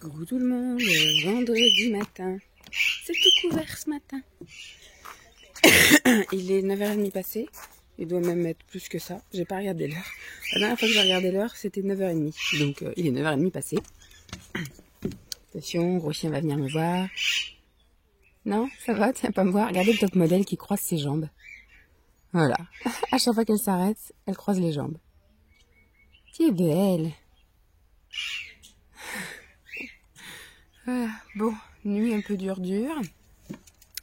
Coucou tout le monde, vendredi matin. C'est tout couvert ce matin. Il est 9h30 passé. Il doit même être plus que ça. J'ai pas regardé l'heure. La dernière fois que j'ai regardé l'heure, c'était 9h30. Donc il est 9h30 passé. Attention, gros chien va venir me voir. Non, ça va, tiens pas me voir. Regardez le top modèle qui croise ses jambes. Voilà. À chaque fois qu'elle s'arrête, elle croise les jambes. Tu es belle. Voilà. Bon, nuit un peu dure.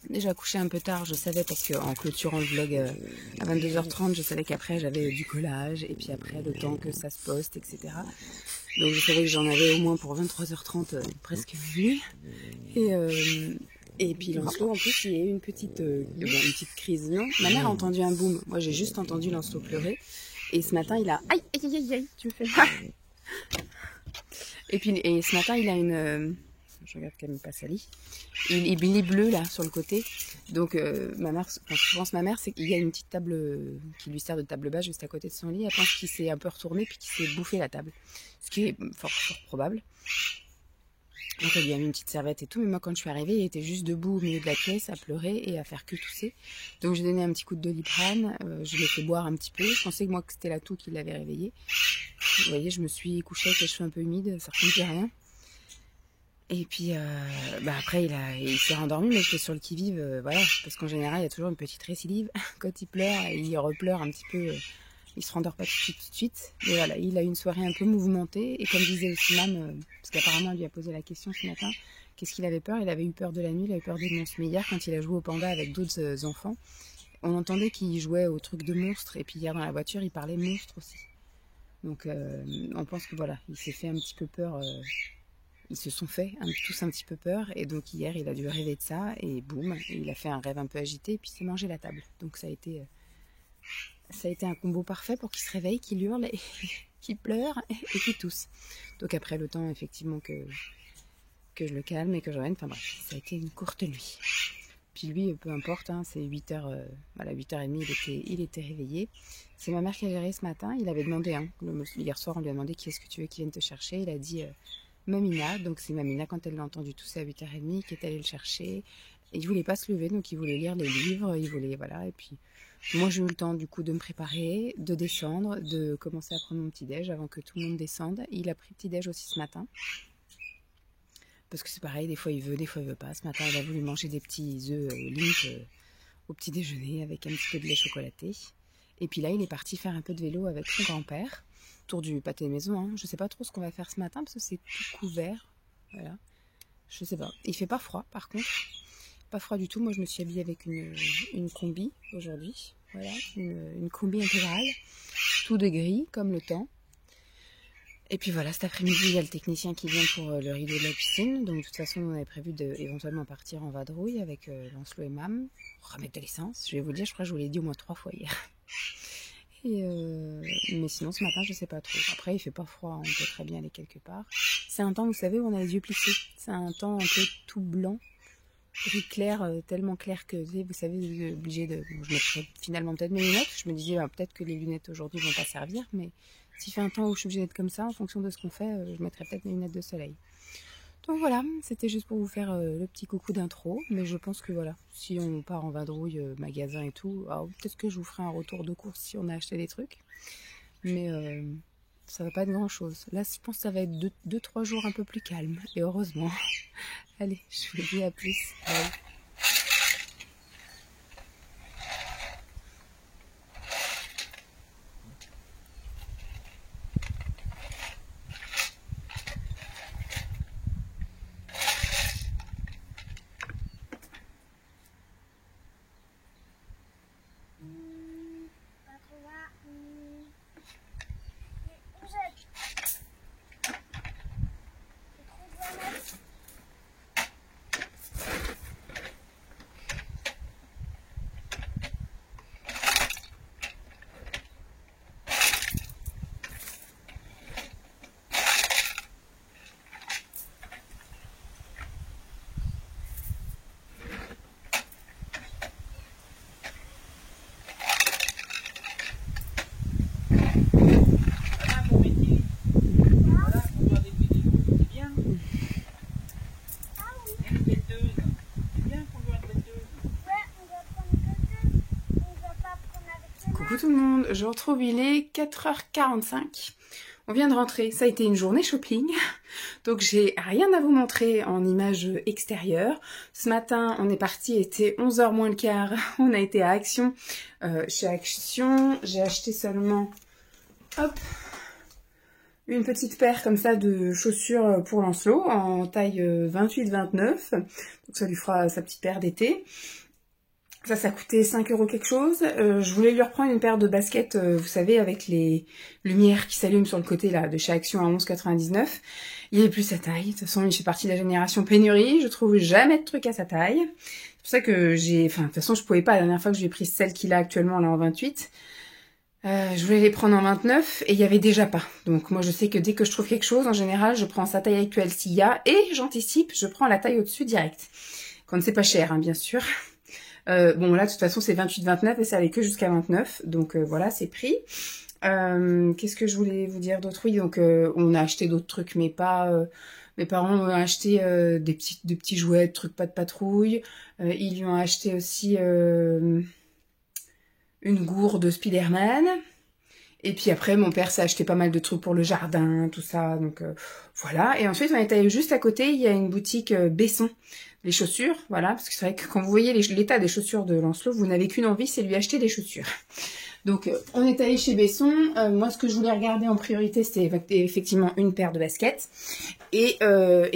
Déjà couché un peu tard, je savais, parce qu'en clôturant le vlog à 22h30, je savais qu'après j'avais du collage, et puis après le temps que ça se poste, etc. Donc je savais que j'en avais au moins pour 23h30, presque minuit. Et puis Lancelot, en plus, il y a eu une petite crise. Non, ma mère a entendu un boom. Moi, j'ai juste entendu Lancelot pleurer. Et ce matin, il a... Aïe, aïe, aïe, aïe, tu me fais mal. Et ce matin, il a une... Je regarde qu'elle me passe à lit. Il est bleu là sur le côté. Donc ma mère, je pense ma mère, c'est qu'il y a une petite table qui lui sert de table basse juste à côté de son lit. Elle pense qu'il s'est un peu retourné puis qu'il s'est bouffé la table, ce qui est fort probable. Donc elle lui a mis une petite serviette et tout. Mais moi quand je suis arrivée, il était juste debout au milieu de la pièce à pleurer et à faire que tousser. Donc j'ai donné un petit coup de Doliprane. Je l'ai fait boire un petit peu. Je pensais que moi que c'était la toux qui l'avait réveillé. Vous voyez, je me suis couchée avec les cheveux un peu humides. Ça ressemble plus à rien. Et puis après il s'est rendormi, mais j'étais sur le qui-vive, voilà, parce qu'en général il y a toujours une petite récidive quand il pleure, et il repleure un petit peu, il se rendort pas tout de suite, mais voilà, il a eu une soirée un peu mouvementée, et comme disait aussi Mam, parce qu'apparemment elle lui a posé la question ce matin, qu'est-ce qu'il avait peur? Il avait eu peur de la nuit, il avait peur des monstres, mais hier quand il a joué au panda avec d'autres enfants, on entendait qu'il jouait au truc de monstres, et puis hier dans la voiture il parlait monstres aussi, donc on pense que voilà, il s'est fait un petit peu peur. Ils se sont fait tous un petit peu peur, et donc hier il a dû rêver de ça, et boum, il a fait un rêve un peu agité, et puis il s'est mangé la table. Donc ça a été un combo parfait pour qu'il se réveille, qu'il hurle, et qu'il pleure, et qu'il tousse. Donc après le temps effectivement que je le calme et que je revienne, enfin bref, ça a été une courte nuit. Puis lui, peu importe, c'est 8h, voilà, 8h30, il était réveillé. C'est ma mère qui a géré ce matin, il avait demandé, hier soir on lui a demandé qui est-ce que tu veux qui vienne te chercher, il a dit... Mamina, donc c'est Mamina quand elle l'a entendu tousser à 8h30 qui est allée le chercher. Et il voulait pas se lever, donc il voulait lire les livres, il voulait, voilà. Et puis moi j'ai eu le temps du coup de me préparer, de descendre, de commencer à prendre mon petit déj avant que tout le monde descende. Il a pris petit déj aussi ce matin, parce que c'est pareil, des fois il veut, des fois il veut pas. Ce matin il a voulu manger des petits œufs Lindt au petit déjeuner avec un petit peu de lait chocolaté. Et puis là il est parti faire un peu de vélo avec son grand-père. Autour du pâté maison, Je sais pas trop ce qu'on va faire ce matin parce que c'est tout couvert. Voilà. Je sais pas. Il fait pas froid par contre. Pas froid du tout. Moi je me suis habillée avec une combi aujourd'hui. Voilà. Une combi intégrale. Tout de gris comme le temps. Et puis voilà, cet après-midi il y a le technicien qui vient pour le rideau de la piscine. Donc de toute façon on avait prévu d'éventuellement partir en vadrouille avec Lancelot et Mam. Remettre de l'essence. Je vais vous le dire, je crois que je vous l'ai dit au moins 3 fois hier. Mais sinon ce matin je sais pas trop. Après il fait pas froid, on peut très bien aller quelque part. C'est un temps, vous savez, où on a les yeux plissés. C'est un temps un peu tout blanc, gris clair, tellement clair que vous savez, vous êtes obligé de... Bon, je mettrai finalement peut-être mes lunettes. Je me disais peut-être que les lunettes aujourd'hui vont pas servir, mais s'il fait un temps où je suis obligée d'être comme ça, en fonction de ce qu'on fait, je mettrai peut-être mes lunettes de soleil. Donc voilà, c'était juste pour vous faire le petit coucou d'intro, mais je pense que voilà, si on part en vadrouille, magasin et tout, peut-être que je vous ferai un retour de course si on a acheté des trucs, mais ça va pas être grand chose. Là je pense que ça va être 2-3 jours un peu plus calme, et heureusement. Allez, je vous dis à plus. Bye. tout le monde, je retrouve, il est 4h45. On vient de rentrer, ça a été une journée shopping, donc j'ai rien à vous montrer en images extérieures. Ce matin, on est parti, il était 11h moins le quart, on a été à Action. Chez Action, j'ai acheté seulement, hop, une petite paire comme ça de chaussures pour Lancelot en taille 28-29, donc ça lui fera sa petite paire d'été. Ça coûtait 5 € quelque chose. Je voulais lui reprendre une paire de baskets, vous savez, avec les lumières qui s'allument sur le côté là, de chez Action à 11,99. Il n'est plus sa taille. De toute façon, il fait partie de la génération pénurie. Je trouve jamais de trucs à sa taille. C'est pour ça que j'ai... Enfin, de toute façon, je pouvais pas. La dernière fois que j'ai pris celle qu'il a actuellement là en 28. Je voulais les prendre en 29 et il y avait déjà pas. Donc moi, je sais que dès que je trouve quelque chose, en général, je prends sa taille actuelle s'il y a. Et j'anticipe, je prends la taille au-dessus direct. Quand c'est pas cher, hein, bien sûr. Bon là de toute façon c'est 28-29 et ça allait que jusqu'à 29, donc voilà c'est pris. Qu'est-ce que je voulais vous dire d'autre? Oui, donc on a acheté d'autres trucs, mais pas... mes parents ont acheté des petits jouets, trucs pas de patrouille. Ils lui ont acheté aussi une gourde de Spider-Man. Et puis après, mon père s'est acheté pas mal de trucs pour le jardin, tout ça, donc voilà. Et ensuite, on est allé juste à côté, il y a une boutique Besson, les chaussures, voilà. Parce que c'est vrai que quand vous voyez l'état des chaussures de Lancelot, vous n'avez qu'une envie, c'est lui acheter des chaussures. Donc, on est allé chez Besson. Moi, ce que je voulais regarder en priorité, c'était effectivement une paire de baskets. Et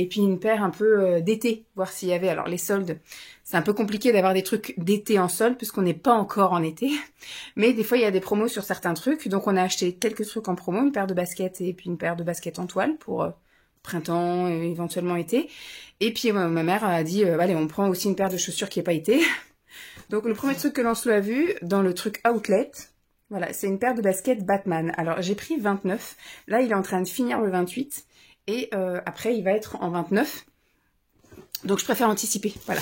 puis une paire un peu d'été, voir s'il y avait, alors les soldes... C'est un peu compliqué d'avoir des trucs d'été en solde puisqu'on n'est pas encore en été. Mais des fois, il y a des promos sur certains trucs. Donc, on a acheté quelques trucs en promo, une paire de baskets et puis une paire de baskets en toile pour printemps et éventuellement été. Et puis, ma mère a dit, allez, on prend aussi une paire de chaussures qui n'est pas été. Donc, le premier truc que Lancelot a vu dans le truc Outlet, voilà, c'est une paire de baskets Batman. Alors, j'ai pris 29. Là, il est en train de finir le 28. Et après, il va être en 29. Donc je préfère anticiper, voilà.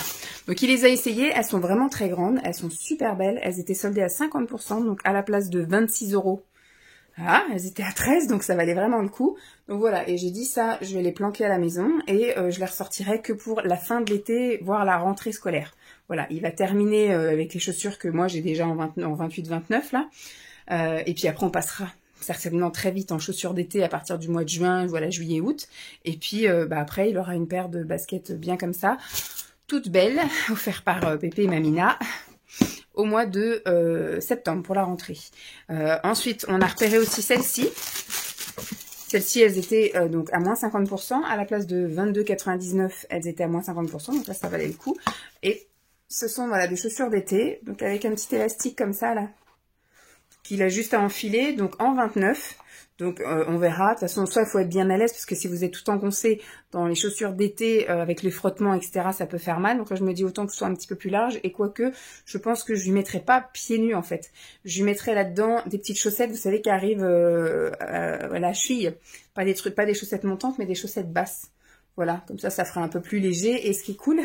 Donc il les a essayées, elles sont vraiment très grandes, elles sont super belles, elles étaient soldées à 50%, donc à la place de 26 €. Voilà, elles étaient à 13, donc ça valait vraiment le coup. Donc voilà, et j'ai dit ça, je vais les planquer à la maison et je les ressortirai que pour la fin de l'été, voire la rentrée scolaire. Voilà, il va terminer avec les chaussures que moi j'ai déjà en 28-29 là. Et puis après on passera certainement très vite en chaussures d'été à partir du mois de juin, voilà, juillet, août. Et puis après, il aura une paire de baskets bien comme ça, toute belle, offerte par Pépé et Mamina, au mois de septembre pour la rentrée. Ensuite, on a repéré aussi celles-ci. Celles-ci, elles étaient donc à moins 50%. À la place de 22,99, elles étaient à moins 50%. Donc là, ça valait le coup. Et ce sont voilà, des chaussures d'été, donc avec un petit élastique comme ça, là. Qu'il a juste à enfiler, donc en 29. Donc on verra, de toute façon soit il faut être bien à l'aise parce que si vous êtes tout engoncé dans les chaussures d'été avec les frottements etc ça peut faire mal, donc là je me dis autant que ce soit un petit peu plus large et quoique je pense que je lui mettrai pas pieds nus en fait, je lui mettrai là-dedans des petites chaussettes vous savez qui arrivent à la cheville, pas des chaussettes montantes mais des chaussettes basses, voilà comme ça fera un peu plus léger et ce qui est cool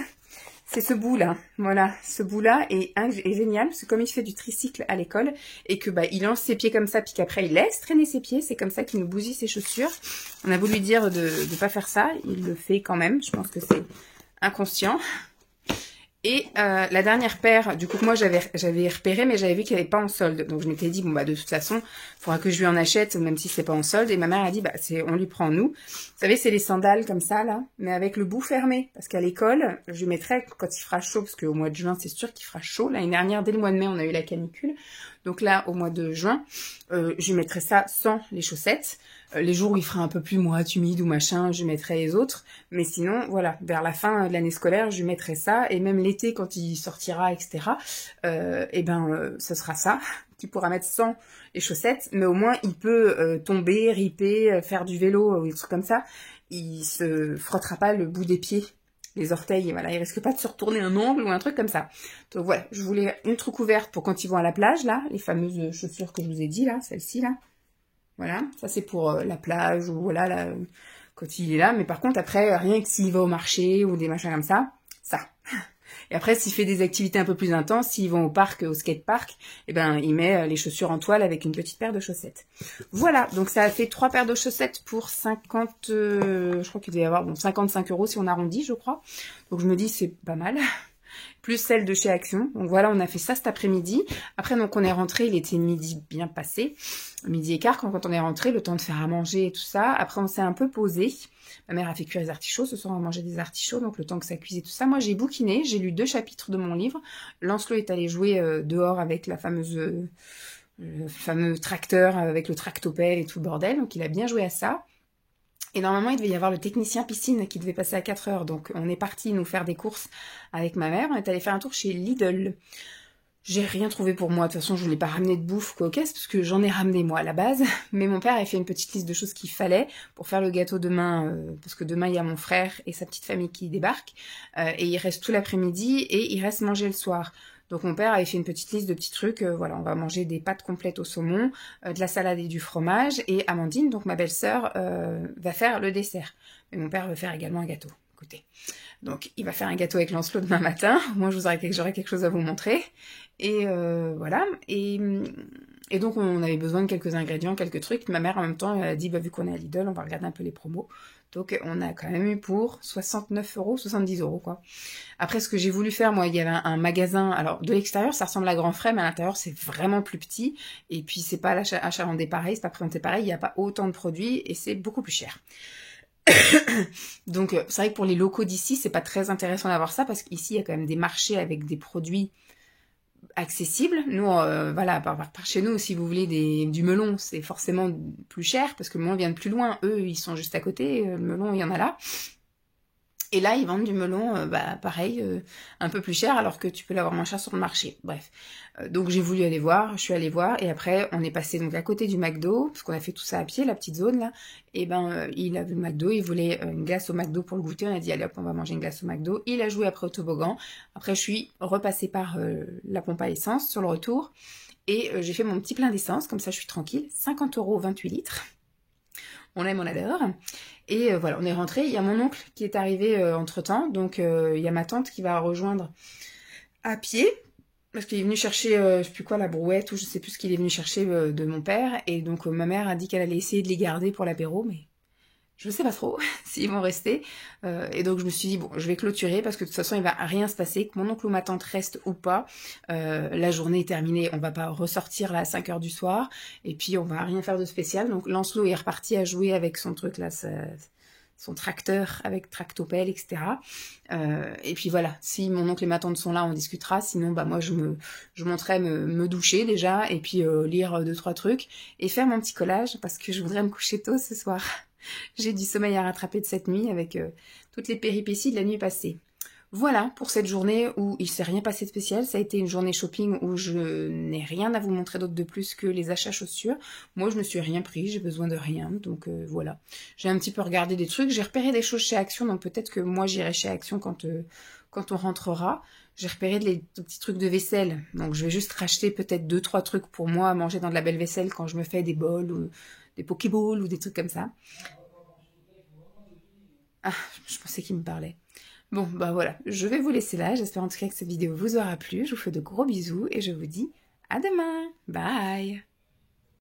c'est ce bout là, voilà, ce bout là est génial, parce que comme il fait du tricycle à l'école, et que bah il lance ses pieds comme ça, puis qu'après il laisse traîner ses pieds, c'est comme ça qu'il nous bousille ses chaussures. On a voulu lui dire de pas faire ça, il le fait quand même, je pense que c'est inconscient. Et la dernière paire, du coup que moi j'avais repéré, mais j'avais vu qu'elle n'avait pas en solde. Donc je m'étais dit, bon bah de toute façon, il faudra que je lui en achète, même si c'est pas en solde. Et ma mère a dit, bah on lui prend nous. Vous savez, c'est les sandales comme ça, là, mais avec le bout fermé. Parce qu'à l'école, je lui mettrais, quand il fera chaud, parce qu'au mois de juin, c'est sûr qu'il fera chaud. L'année dernière, dès le mois de mai, on a eu la canicule. Donc là, au mois de juin, je lui mettrais ça sans les chaussettes. Les jours où il fera un peu plus moite, humide ou machin, je mettrai les autres. Mais sinon, voilà, vers la fin de l'année scolaire, je mettrai ça. Et même l'été, quand il sortira, etc., ce sera ça qu'il pourra mettre sans les chaussettes. Mais au moins, il peut tomber, riper, faire du vélo ou des trucs comme ça. Il se frottera pas le bout des pieds, les orteils. Voilà, il risque pas de se retourner un ongle ou un truc comme ça. Donc voilà, je voulais une truc ouverte pour quand ils vont à la plage, là. Les fameuses chaussures que je vous ai dit, là, celle-ci, là. Voilà, ça c'est pour la plage ou voilà, là, quand il est là. Mais par contre, après, rien que s'il va au marché ou des machins comme ça, ça. Et après, s'il fait des activités un peu plus intenses, s'ils vont au parc, au skatepark, eh ben, il met les chaussures en toile avec une petite paire de chaussettes. Voilà, donc ça a fait 3 paires de chaussettes pour 50, je crois qu'il devait y avoir 55 € si on arrondit, je crois. Donc je me dis, c'est pas mal. plus celle de chez Action. Donc voilà, on a fait ça cet après-midi. Après, donc on est rentré, il était midi bien passé, midi et quart quand on est rentré, le temps de faire à manger et tout ça. Après, on s'est un peu posé. Ma mère a fait cuire les artichauts. Ce soir, on a mangé des artichauts, donc le temps que ça cuise et tout ça. Moi, j'ai bouquiné, j'ai lu 2 chapitres de mon livre. Lancelot est allé jouer dehors avec le fameux tracteur, avec le tractopelle et tout le bordel. Donc, il a bien joué à ça. Et normalement, il devait y avoir le technicien piscine qui devait passer à 4 heures. Donc, on est parti nous faire des courses avec ma mère. On est allé faire un tour chez Lidl. J'ai rien trouvé pour moi. De toute façon, je ne l'ai pas ramené de bouffe quoi, aux caisses, parce que j'en ai ramené moi à la base. Mais mon père a fait une petite liste de choses qu'il fallait pour faire le gâteau demain, parce que demain, il y a mon frère et sa petite famille qui débarquent. Et il reste tout l'après-midi et il reste manger le soir. Donc mon père avait fait une petite liste de petits trucs. Voilà, on va manger des pâtes complètes au saumon, de la salade et du fromage. Et Amandine, donc ma belle-sœur, va faire le dessert. Mais mon père veut faire également un gâteau. Écoutez. Donc il va faire un gâteau avec Lancelot demain matin. Moi, j'aurai quelque chose à vous montrer. Et voilà. Et donc on avait besoin de quelques ingrédients, quelques trucs. Ma mère en même temps, elle a dit, bah, vu qu'on est à Lidl, on va regarder un peu les promos. Donc on a quand même eu pour 69 €, 70 € quoi. Après, ce que j'ai voulu faire, moi, il y avait un magasin. Alors de l'extérieur, ça ressemble à Grand Frais, mais à l'intérieur, c'est vraiment plus petit. Et puis c'est pas achalandé pareil, c'est pas présenté pareil. Il n'y a pas autant de produits et c'est beaucoup plus cher. Donc c'est vrai que pour les locaux d'ici, c'est pas très intéressant d'avoir ça parce qu'ici il y a quand même des marchés avec des produits accessibles. Nous, voilà, par chez nous, si vous voulez du melon, c'est forcément plus cher parce que le melon vient de plus loin. Eux, ils sont juste à côté. Le melon, il y en a là. Et là, ils vendent du melon, pareil, un peu plus cher, alors que tu peux l'avoir moins cher sur le marché. Bref. Donc j'ai voulu aller voir, je suis allée voir, et après on est passé donc à côté du McDo, parce qu'on a fait tout ça à pied, la petite zone là. Et il a vu le McDo, il voulait une glace au McDo pour le goûter. On a dit allez hop, on va manger une glace au McDo. Il a joué après au toboggan. Après je suis repassée par la pompe à essence sur le retour, et j'ai fait mon petit plein d'essence, comme ça je suis tranquille. 50 €, 28 litres. On aime, on adore. Et voilà, on est rentré. Il y a mon oncle qui est arrivé entre-temps. Donc, il y a ma tante qui va rejoindre à pied. Parce qu'il est venu chercher, je sais plus quoi, la brouette, ou je sais plus ce qu'il est venu chercher de mon père. Et donc, ma mère a dit qu'elle allait essayer de les garder pour l'apéro, mais je sais pas trop s'ils vont rester. Et donc, je me suis dit, bon, je vais clôturer parce que de toute façon, il va rien se passer. Que mon oncle ou ma tante reste ou pas, la journée est terminée. On va pas ressortir là à 5 h du soir. Et puis, on va rien faire de spécial. Donc, Lancelot est reparti à jouer avec son truc là, son tracteur avec tractopelle, etc. Et puis voilà, si mon oncle et ma tante sont là, on discutera. Sinon, bah moi, je monterai me doucher déjà et puis lire 2-3 trucs et faire mon petit collage parce que je voudrais me coucher tôt ce soir. J'ai du sommeil à rattraper de cette nuit avec toutes les péripéties de la nuit passée. Voilà pour cette journée où il s'est rien passé de spécial. Ça a été une journée shopping où je n'ai rien à vous montrer d'autre de plus que les achats chaussures. Moi, je me suis rien pris, j'ai besoin de rien. Donc voilà. J'ai un petit peu regardé des trucs. J'ai repéré des choses chez Action, donc peut-être que moi j'irai chez Action quand on rentrera. J'ai repéré des petits trucs de vaisselle. Donc je vais juste racheter peut-être 2-3 trucs pour moi à manger dans de la belle vaisselle quand je me fais des bols ou des pokéballs ou des trucs comme ça. Ah, je pensais qu'il me parlait. Bon, bah voilà, je vais vous laisser là. J'espère en tout cas que cette vidéo vous aura plu. Je vous fais de gros bisous et je vous dis à demain. Bye!